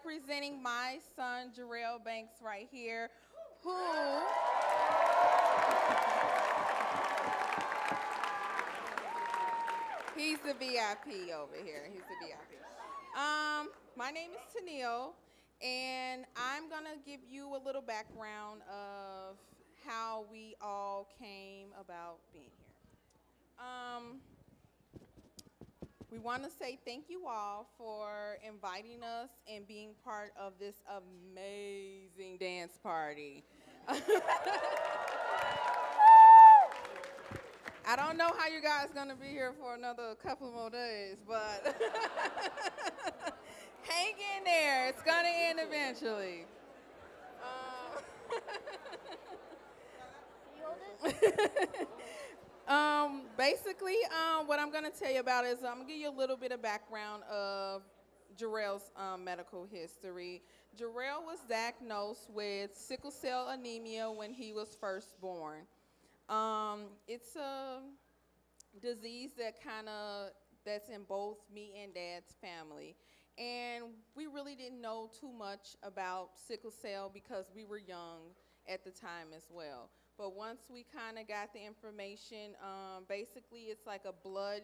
representing my son, Jarrell Banks, right here, who he's the VIP over here. He's the VIP. My name is Tennille, and I'm gonna give you a little background of how we all came about being here. We want to say thank you all for inviting us and being part of this amazing dance party. I don't know how you guys are going to be here for another couple more days, but hang in there. It's going to end eventually. Basically, what I'm going to tell you about is I'm going to give you a little bit of background of Jarrell's medical history. Jarrell was diagnosed with sickle cell anemia when he was first born. It's a disease that's in both me and Dad's family. And we really didn't know too much about sickle cell because we were young at the time as well. But once we kind of got the information, basically it's like a blood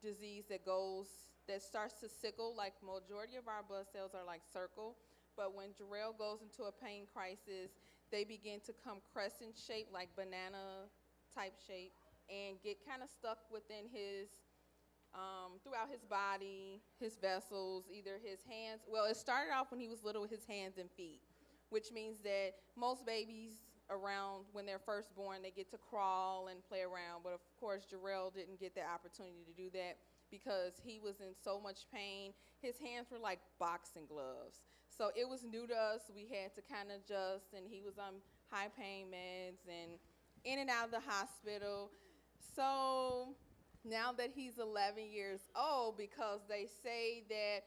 disease that starts to sickle. Like majority of our blood cells are like circle, but when Jarrell goes into a pain crisis, they begin to come crescent shape, like banana type shape, and get kind of stuck within his throughout his body, his vessels, either his hands. Well, it started off when he was little with his hands and feet, which means that most babies around when they're first born, they get to crawl and play around. But of course, Jarrell didn't get the opportunity to do that because he was in so much pain. His hands were like boxing gloves. So it was new to us. We had to kind of adjust, and he was on high pain meds and in and out of the hospital. So now that he's 11 years old, because they say that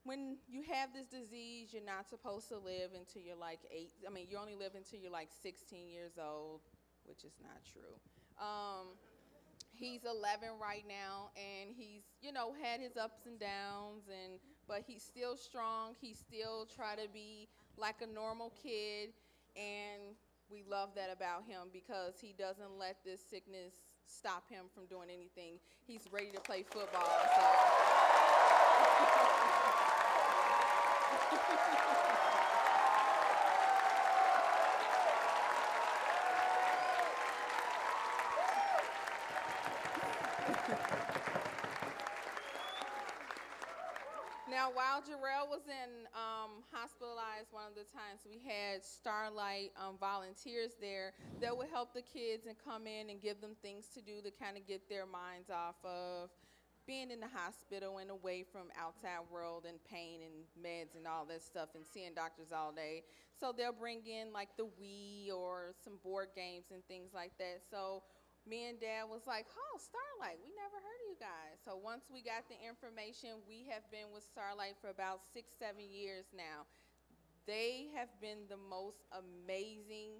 when you have this disease, you're not supposed to live until you're like you only live until you're like 16 years old, which is not true. He's 11 right now, and he's, had his ups and downs, but he's still strong. He still try to be like a normal kid, and we love that about him because he doesn't let this sickness stop him from doing anything. He's ready to play football. So. Now, while Jarrell was hospitalized one of the times, we had Starlight volunteers there that would help the kids and come in and give them things to do to kind of get their minds off of being in the hospital and away from outside world and pain and meds and all that stuff and seeing doctors all day. So they'll bring in like the Wii or some board games and things like that. So me and Dad was like, oh, Starlight, we never heard of you guys. So once we got the information, we have been with Starlight for about 6-7 years now. They have been the most amazing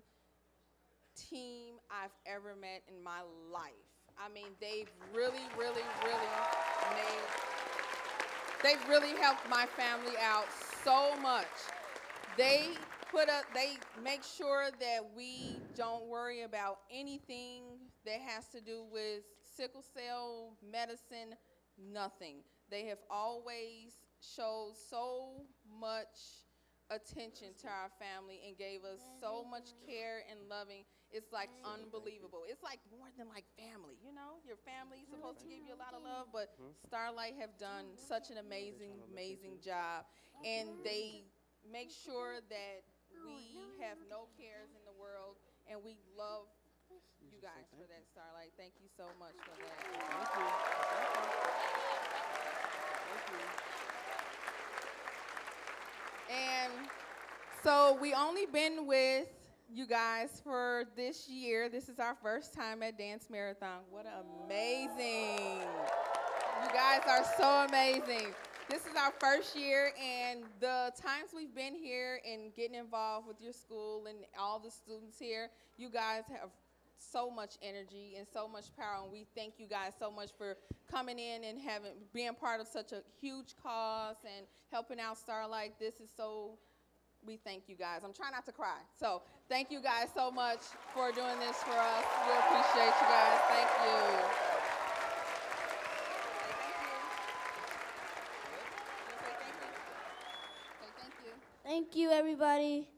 team I've ever met in my life. I mean, they've really, really, they've really helped my family out so much. They make sure that we don't worry about anything that has to do with sickle cell, medicine, nothing. They have always showed so much attention to our family and gave us so much care and loving. It's like unbelievable. It's like more than like family, Your family's supposed to give you a lot of love, but Starlight have done such an amazing, amazing job. And they make sure that we have no cares in the world, and we love you guys for that, Starlight. Thank you so much for that. Thank you. Thank you. And so we only been with you guys for this year. This is our first time at Dance Marathon. What amazing. You guys are so amazing. This is our first year, and the times we've been here and getting involved with your school and all the students here, you guys have so much energy and so much power, and we thank you guys so much for coming in and being part of such a huge cause and helping out Starlight. We thank you guys. I'm trying not to cry. So thank you guys so much for doing this for us. We appreciate you guys. Thank you. Thank you, everybody.